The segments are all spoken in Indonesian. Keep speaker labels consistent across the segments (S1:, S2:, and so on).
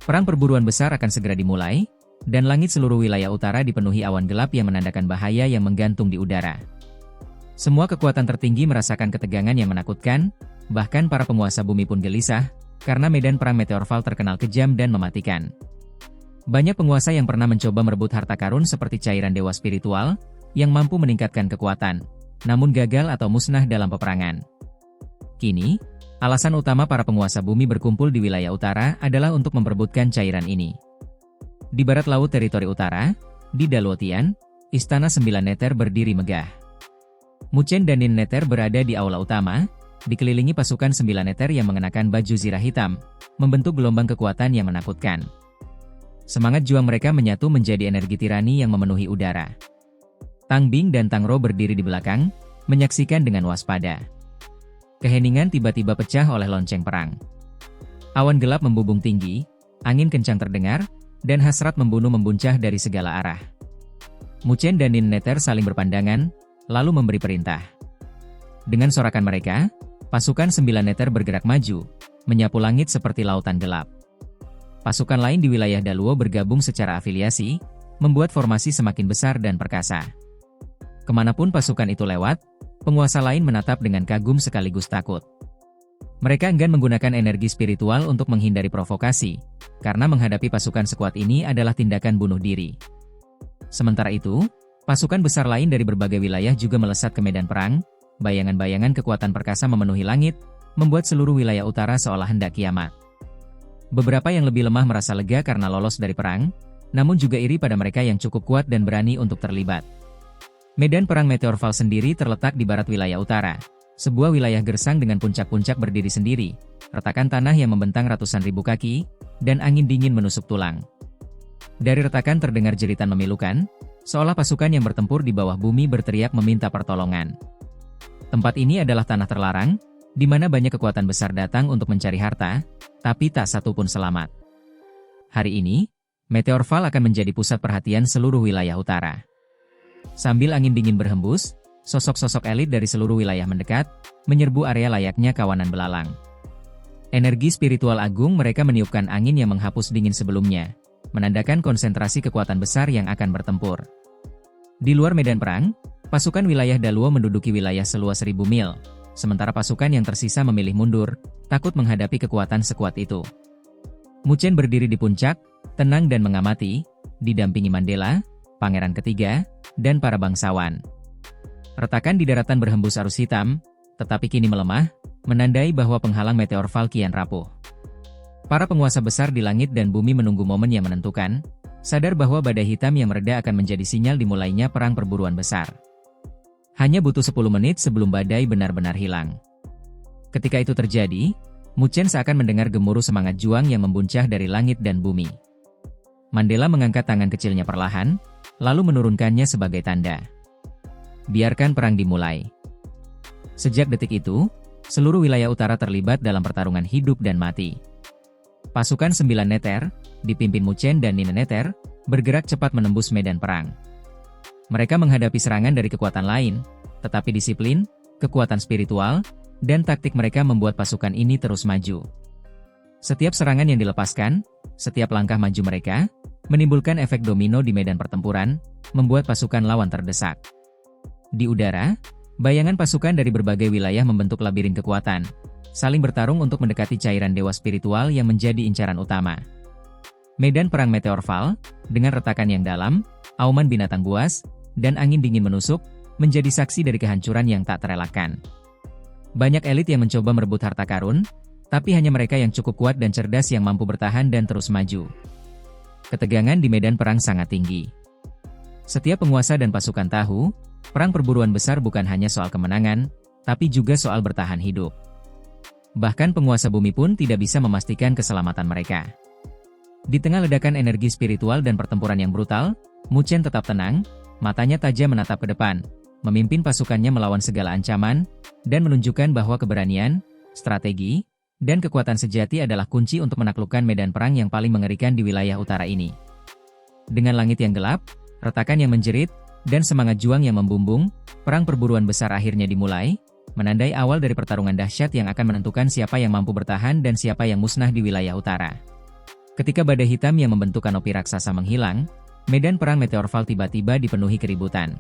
S1: Perang perburuan besar akan segera dimulai, dan langit seluruh wilayah utara dipenuhi awan gelap yang menandakan bahaya yang menggantung di udara. Semua kekuatan tertinggi merasakan ketegangan yang menakutkan, bahkan para penguasa bumi pun gelisah, karena medan perang Meteorfall terkenal kejam dan mematikan. Banyak penguasa yang pernah mencoba merebut harta karun seperti cairan dewa spiritual, yang mampu meningkatkan kekuatan, namun gagal atau musnah dalam peperangan. Kini, alasan utama para penguasa bumi berkumpul di wilayah utara adalah untuk memperebutkan cairan ini. Di barat laut teritori utara, di Daluotian, Istana 9 Neter berdiri megah. Muchen dan Nin Neter berada di aula utama, dikelilingi pasukan 9 Neter yang mengenakan baju zirah hitam, membentuk gelombang kekuatan yang menakutkan. Semangat juang mereka menyatu menjadi energi tirani yang memenuhi udara. Tang Bing dan Tang Ro berdiri di belakang, menyaksikan dengan waspada. Keheningan tiba-tiba pecah oleh lonceng perang. Awan gelap membubung tinggi, angin kencang terdengar, dan hasrat membunuh membuncah dari segala arah. Muchen dan Nin Neter saling berpandangan, lalu memberi perintah. Dengan sorakan mereka, pasukan 9 Neter bergerak maju, menyapu langit seperti lautan gelap. Pasukan lain di wilayah Daluo bergabung secara afiliasi, membuat formasi semakin besar dan perkasa. Kemanapun pasukan itu lewat, penguasa lain menatap dengan kagum sekaligus takut. Mereka enggan menggunakan energi spiritual untuk menghindari provokasi, karena menghadapi pasukan sekuat ini adalah tindakan bunuh diri. Sementara itu, pasukan besar lain dari berbagai wilayah juga melesat ke medan perang, bayangan-bayangan kekuatan perkasa memenuhi langit, membuat seluruh wilayah utara seolah hendak kiamat. Beberapa yang lebih lemah merasa lega karena lolos dari perang, namun juga iri pada mereka yang cukup kuat dan berani untuk terlibat. Medan perang Meteorfall sendiri terletak di barat wilayah utara, sebuah wilayah gersang dengan puncak-puncak berdiri sendiri, retakan tanah yang membentang ratusan ribu kaki, dan angin dingin menusuk tulang. Dari retakan terdengar jeritan memilukan, seolah pasukan yang bertempur di bawah bumi berteriak meminta pertolongan. Tempat ini adalah tanah terlarang, di mana banyak kekuatan besar datang untuk mencari harta, tapi tak satu pun selamat. Hari ini, Meteorfall akan menjadi pusat perhatian seluruh wilayah utara. Sambil angin dingin berhembus, sosok-sosok elit dari seluruh wilayah mendekat, menyerbu area layaknya kawanan belalang. Energi spiritual agung mereka meniupkan angin yang menghapus dingin sebelumnya, menandakan konsentrasi kekuatan besar yang akan bertempur. Di luar medan perang, pasukan wilayah Daluo menduduki wilayah seluas 1000 mil, sementara pasukan yang tersisa memilih mundur, takut menghadapi kekuatan sekuat itu. Muchen berdiri di puncak, tenang dan mengamati, didampingi Mandela, Pangeran Ketiga, dan para bangsawan. Retakan di daratan berhembus arus hitam, tetapi kini melemah, menandai bahwa penghalang Meteorfall kian rapuh. Para penguasa besar di langit dan bumi menunggu momen yang menentukan, sadar bahwa badai hitam yang mereda akan menjadi sinyal dimulainya perang perburuan besar. Hanya butuh 10 menit sebelum badai benar-benar hilang. Ketika itu terjadi, Muchen seakan mendengar gemuruh semangat juang yang membuncah dari langit dan bumi. Mandela mengangkat tangan kecilnya perlahan, lalu menurunkannya sebagai tanda. Biarkan perang dimulai. Sejak detik itu, seluruh wilayah utara terlibat dalam pertarungan hidup dan mati. Pasukan 9 Neter, dipimpin Muchen dan Nin Neter, bergerak cepat menembus medan perang. Mereka menghadapi serangan dari kekuatan lain, tetapi disiplin, kekuatan spiritual, dan taktik mereka membuat pasukan ini terus maju. Setiap serangan yang dilepaskan, setiap langkah maju mereka, menimbulkan efek domino di medan pertempuran, membuat pasukan lawan terdesak. Di udara, bayangan pasukan dari berbagai wilayah membentuk labirin kekuatan, saling bertarung untuk mendekati cairan dewa spiritual yang menjadi incaran utama. Medan perang Meteorfall, dengan retakan yang dalam, auman binatang buas, dan angin dingin menusuk, menjadi saksi dari kehancuran yang tak terelakkan. Banyak elit yang mencoba merebut harta karun, tapi hanya mereka yang cukup kuat dan cerdas yang mampu bertahan dan terus maju. Ketegangan di medan perang sangat tinggi. Setiap penguasa dan pasukan tahu, perang perburuan besar bukan hanya soal kemenangan, tapi juga soal bertahan hidup. Bahkan penguasa bumi pun tidak bisa memastikan keselamatan mereka. Di tengah ledakan energi spiritual dan pertempuran yang brutal, Muchen tetap tenang, matanya tajam menatap ke depan, memimpin pasukannya melawan segala ancaman, dan menunjukkan bahwa keberanian, strategi, dan kekuatan sejati adalah kunci untuk menaklukkan medan perang yang paling mengerikan di wilayah utara ini. Dengan langit yang gelap, retakan yang menjerit, dan semangat juang yang membumbung, perang perburuan besar akhirnya dimulai, menandai awal dari pertarungan dahsyat yang akan menentukan siapa yang mampu bertahan dan siapa yang musnah di wilayah utara. Ketika badai hitam yang membentuk kanopi raksasa menghilang, medan perang Meteorfall tiba-tiba dipenuhi keributan.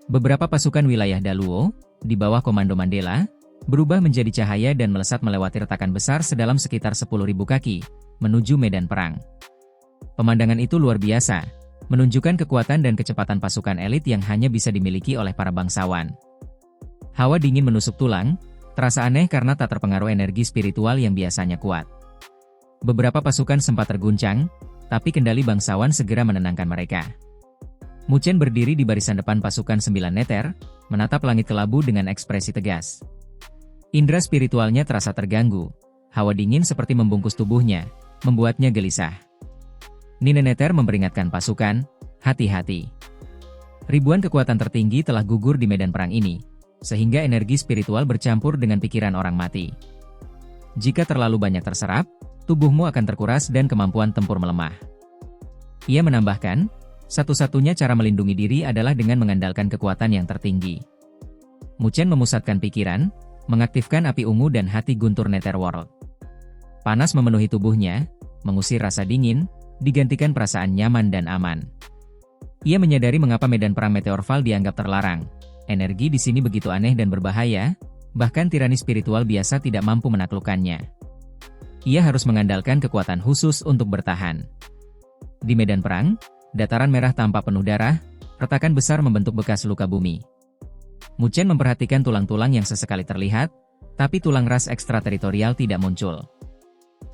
S1: Beberapa pasukan wilayah Daluo, di bawah komando Mandela, berubah menjadi cahaya dan melesat melewati retakan besar sedalam sekitar 10.000 kaki, menuju medan perang. Pemandangan itu luar biasa, menunjukkan kekuatan dan kecepatan pasukan elit yang hanya bisa dimiliki oleh para bangsawan. Hawa dingin menusuk tulang, terasa aneh karena tak terpengaruh energi spiritual yang biasanya kuat. Beberapa pasukan sempat terguncang, tapi kendali bangsawan segera menenangkan mereka. Mu Chen berdiri di barisan depan pasukan 9 Neter, menatap langit kelabu dengan ekspresi tegas. Indra spiritualnya terasa terganggu, hawa dingin seperti membungkus tubuhnya, membuatnya gelisah. Nine Neter memperingatkan pasukan, hati-hati. Ribuan kekuatan tertinggi telah gugur di medan perang ini, sehingga energi spiritual bercampur dengan pikiran orang mati. Jika terlalu banyak terserap, tubuhmu akan terkuras dan kemampuan tempur melemah. Ia menambahkan, satu-satunya cara melindungi diri adalah dengan mengandalkan kekuatan yang tertinggi. Mu Chen memusatkan pikiran, mengaktifkan api ungu dan hati guntur Netherworld. Panas memenuhi tubuhnya, mengusir rasa dingin, digantikan perasaan nyaman dan aman. Ia menyadari mengapa medan perang Meteorfall dianggap terlarang. Energi di sini begitu aneh dan berbahaya, bahkan tirani spiritual biasa tidak mampu menaklukkannya. Ia harus mengandalkan kekuatan khusus untuk bertahan. Di medan perang, dataran merah tampak penuh darah, retakan besar membentuk bekas luka bumi. Mu Chen memperhatikan tulang-tulang yang sesekali terlihat, tapi tulang ras ekstrateritorial tidak muncul.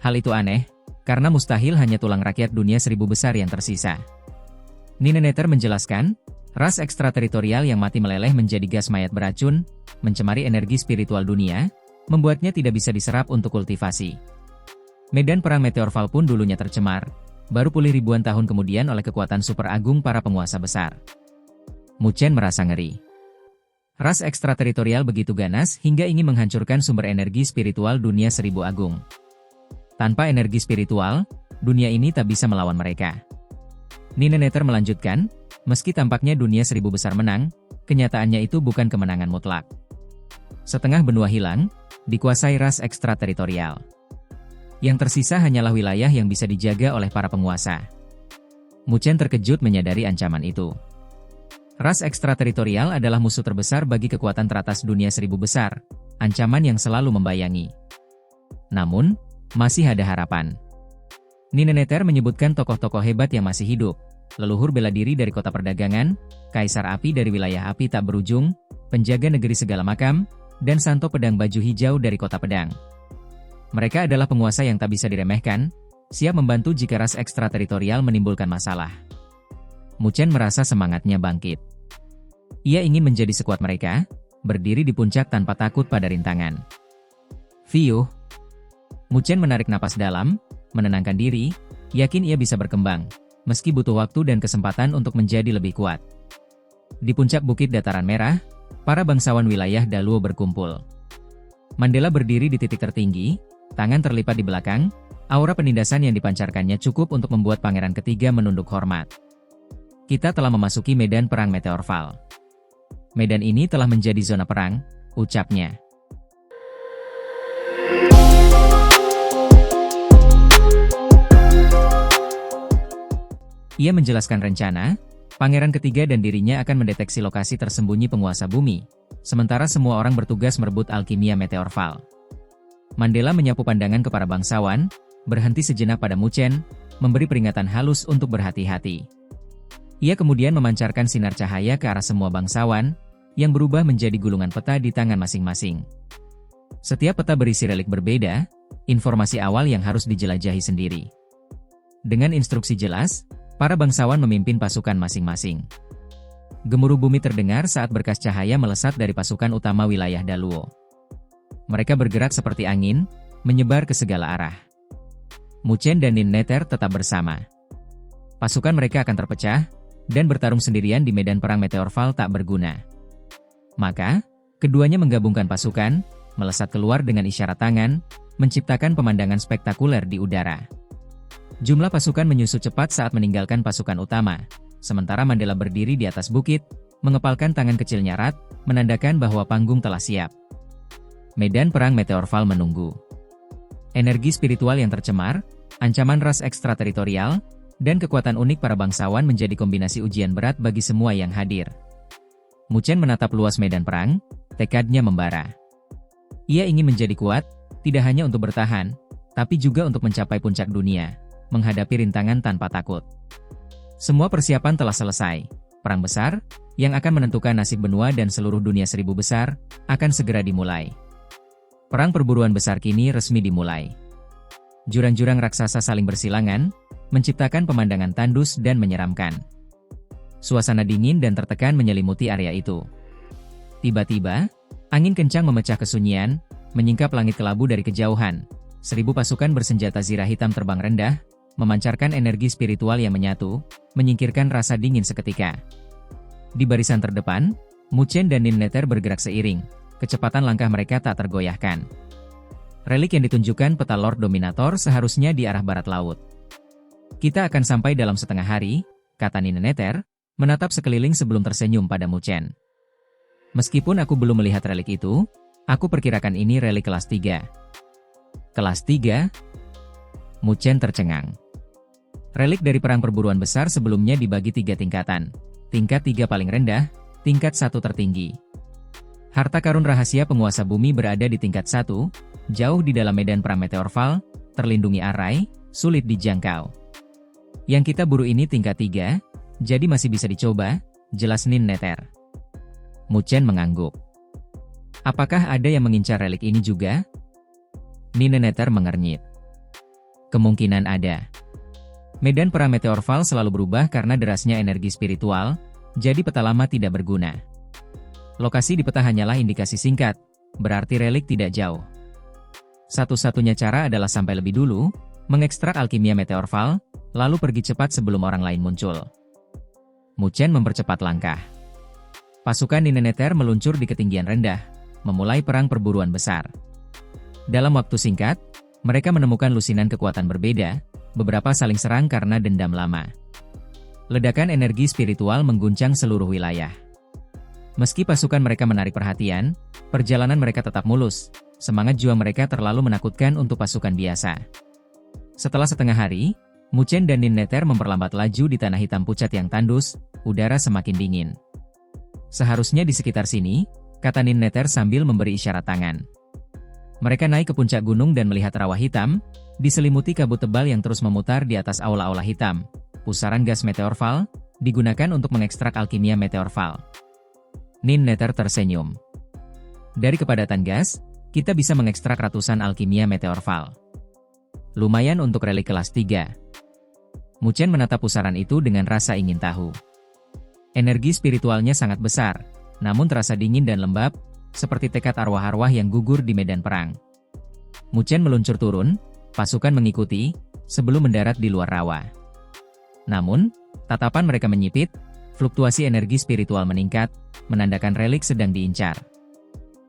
S1: Hal itu aneh, karena mustahil hanya tulang rakyat dunia 1000 besar yang tersisa. Nine Neter menjelaskan, ras ekstrateritorial yang mati meleleh menjadi gas mayat beracun, mencemari energi spiritual dunia, membuatnya tidak bisa diserap untuk kultivasi. Medan perang Meteorfall pun dulunya tercemar, baru pulih ribuan tahun kemudian oleh kekuatan super agung para penguasa besar. Mu Chen merasa ngeri. Ras ekstrateritorial begitu ganas hingga ingin menghancurkan sumber energi spiritual dunia 1000 agung. Tanpa energi spiritual, dunia ini tak bisa melawan mereka. Nine Neter melanjutkan, meski tampaknya dunia 1000 besar menang, kenyataannya itu bukan kemenangan mutlak. Setengah benua hilang, dikuasai ras ekstrateritorial. Yang tersisa hanyalah wilayah yang bisa dijaga oleh para penguasa. Mu Chen terkejut menyadari ancaman itu. Ras ekstrateritorial adalah musuh terbesar bagi kekuatan teratas dunia 1000 besar, ancaman yang selalu membayangi. Namun, masih ada harapan. Nine Neter menyebutkan tokoh-tokoh hebat yang masih hidup, leluhur bela diri dari kota perdagangan, kaisar api dari wilayah api tak berujung, penjaga negeri segala makam, dan santo pedang baju hijau dari kota pedang. Mereka adalah penguasa yang tak bisa diremehkan, siap membantu jika ras ekstrateritorial menimbulkan masalah. Mu Chen merasa semangatnya bangkit. Ia ingin menjadi sekuat mereka, berdiri di puncak tanpa takut pada rintangan. Fiuh. Mu Chen menarik napas dalam, menenangkan diri, yakin ia bisa berkembang, meski butuh waktu dan kesempatan untuk menjadi lebih kuat. Di puncak bukit dataran merah, para bangsawan wilayah Daluo berkumpul. Mandela berdiri di titik tertinggi, tangan terlipat di belakang, aura penindasan yang dipancarkannya cukup untuk membuat pangeran ketiga menunduk hormat. Kita telah memasuki medan perang Meteorfall. Medan ini telah menjadi zona perang, ucapnya. Ia menjelaskan rencana, pangeran ketiga dan dirinya akan mendeteksi lokasi tersembunyi penguasa bumi, sementara semua orang bertugas merebut alkimia Meteorfall. Mandela menyapu pandangan ke para bangsawan, berhenti sejenak pada Mu Chen, memberi peringatan halus untuk berhati-hati. Ia kemudian memancarkan sinar cahaya ke arah semua bangsawan, yang berubah menjadi gulungan peta di tangan masing-masing. Setiap peta berisi relik berbeda, informasi awal yang harus dijelajahi sendiri. Dengan instruksi jelas, para bangsawan memimpin pasukan masing-masing. Gemuruh bumi terdengar saat berkas cahaya melesat dari pasukan utama wilayah Daluo. Mereka bergerak seperti angin, menyebar ke segala arah. Mu Chen dan Nine Neter tetap bersama. Pasukan mereka akan terpecah, dan bertarung sendirian di medan perang Meteorfall tak berguna. Maka, keduanya menggabungkan pasukan, melesat keluar dengan isyarat tangan, menciptakan pemandangan spektakuler di udara. Jumlah pasukan menyusut cepat saat meninggalkan pasukan utama, sementara Mandela berdiri di atas bukit, mengepalkan tangan kecilnya erat, menandakan bahwa panggung telah siap. Medan perang Meteorfall menunggu. Energi spiritual yang tercemar, Ancaman ras ekstrateritorial, dan kekuatan unik para bangsawan menjadi kombinasi ujian berat bagi semua yang hadir. Mu Chen menatap luas medan perang, tekadnya membara. Ia ingin menjadi kuat, tidak hanya untuk bertahan, tapi juga untuk mencapai puncak dunia, menghadapi rintangan tanpa takut. Semua persiapan telah selesai. Perang besar, yang akan menentukan nasib benua dan seluruh dunia seribu besar, akan segera dimulai. Perang perburuan besar kini resmi dimulai. Jurang-jurang raksasa saling bersilangan, menciptakan pemandangan tandus dan menyeramkan. Suasana dingin dan tertekan menyelimuti area itu. Tiba-tiba, angin kencang memecah kesunyian, menyingkap langit kelabu dari kejauhan. 1000 pasukan bersenjata zirah hitam terbang rendah, memancarkan energi spiritual yang menyatu, menyingkirkan rasa dingin seketika. Di barisan terdepan, Mu Chen dan Nin Neter bergerak seiring, kecepatan langkah mereka tak tergoyahkan. Relik yang ditunjukkan peta Lord Dominator seharusnya di arah barat laut. Kita akan sampai dalam setengah hari, kata Nin Neter, menatap sekeliling sebelum tersenyum pada Mu Chen. Meskipun aku belum melihat relik itu, aku perkirakan ini relik kelas 3. Kelas 3? Mu Chen tercengang. Relik dari perang perburuan besar sebelumnya dibagi 3 tingkatan. Tingkat 3 paling rendah, tingkat 1 tertinggi. Harta karun rahasia penguasa bumi berada di tingkat 1, jauh di dalam medan perang meteorfall, terlindungi arai, sulit dijangkau. Yang kita buru ini tingkat 3, jadi masih bisa dicoba, jelas Nin Neter. Mu Chen mengangguk. Apakah ada yang mengincar relik ini juga? Nin Neter mengernyit. Kemungkinan ada. Medan perang meteorfall selalu berubah karena derasnya energi spiritual, jadi peta lama tidak berguna. Lokasi di peta hanyalah indikasi singkat, berarti relik tidak jauh. Satu-satunya cara adalah sampai lebih dulu, mengekstrak alkimia meteorfall, lalu pergi cepat sebelum orang lain muncul. Mu Chen mempercepat langkah. Pasukan Nin Neter meluncur di ketinggian rendah, memulai perang perburuan besar. Dalam waktu singkat, mereka menemukan lusinan kekuatan berbeda, beberapa saling serang karena dendam lama. Ledakan energi spiritual mengguncang seluruh wilayah. Meski pasukan mereka menarik perhatian, perjalanan mereka tetap mulus, semangat juang mereka terlalu menakutkan untuk pasukan biasa. Setelah setengah hari, Mu Chen dan Nin Neter memperlambat laju di tanah hitam pucat yang tandus, udara semakin dingin. Seharusnya di sekitar sini, kata Nin Neter sambil memberi isyarat tangan. Mereka naik ke puncak gunung dan melihat rawa hitam, diselimuti kabut tebal yang terus memutar di atas aula-aula hitam. Pusaran gas meteorfall, digunakan untuk mengekstrak alkimia meteorfall. Nin Neter tersenyum. Dari kepadatan gas, kita bisa mengekstrak ratusan alkimia meteorfall. Lumayan untuk relik kelas 3. Mu Chen menatap pusaran itu dengan rasa ingin tahu. Energi spiritualnya sangat besar, namun terasa dingin dan lembab, seperti tekad arwah-arwah yang gugur di medan perang. Mu Chen meluncur turun, pasukan mengikuti, sebelum mendarat di luar rawa. Namun, tatapan mereka menyipit, fluktuasi energi spiritual meningkat, menandakan relik sedang diincar.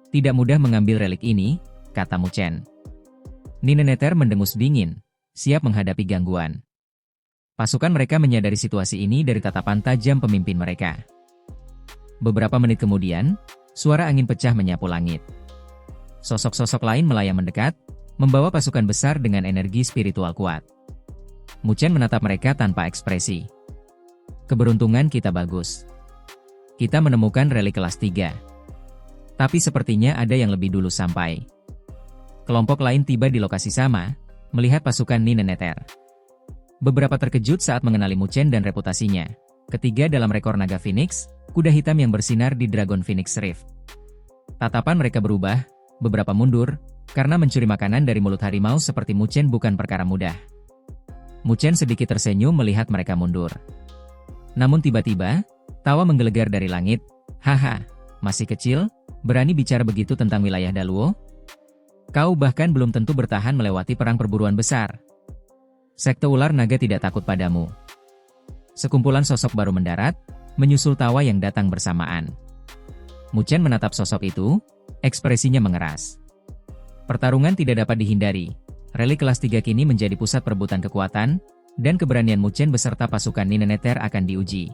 S1: Tidak mudah mengambil relik ini, kata Mu Chen. Nin Neter mendengus dingin, siap menghadapi gangguan. Pasukan mereka menyadari situasi ini dari tatapan tajam pemimpin mereka. Beberapa menit kemudian, suara angin pecah menyapu langit. Sosok-sosok lain melayang mendekat, membawa pasukan besar dengan energi spiritual kuat. Mu Chen menatap mereka tanpa ekspresi. Keberuntungan kita bagus. Kita menemukan relik kelas 3. Tapi sepertinya ada yang lebih dulu sampai. Kelompok lain tiba di lokasi sama, melihat pasukan Nin Neter. Beberapa terkejut saat mengenali Mu Chen dan reputasinya. Ketiga dalam rekor naga Phoenix, kuda hitam yang bersinar di Dragon Phoenix Rift. Tatapan mereka berubah, beberapa mundur, karena mencuri makanan dari mulut harimau seperti Mu Chen bukan perkara mudah. Mu Chen sedikit tersenyum melihat mereka mundur. Namun tiba-tiba, tawa menggelegar dari langit. Haha, masih kecil, berani bicara begitu tentang wilayah Daluo? Kau bahkan belum tentu bertahan melewati perang perburuan besar. Sekte ular naga tidak takut padamu. Sekumpulan sosok baru mendarat, menyusul tawa yang datang bersamaan. Mu Chen menatap sosok itu, ekspresinya mengeras. Pertarungan tidak dapat dihindari. Relik kelas 3 kini menjadi pusat perebutan kekuatan, dan keberanian Mu Chen beserta pasukan Nin Neter akan diuji.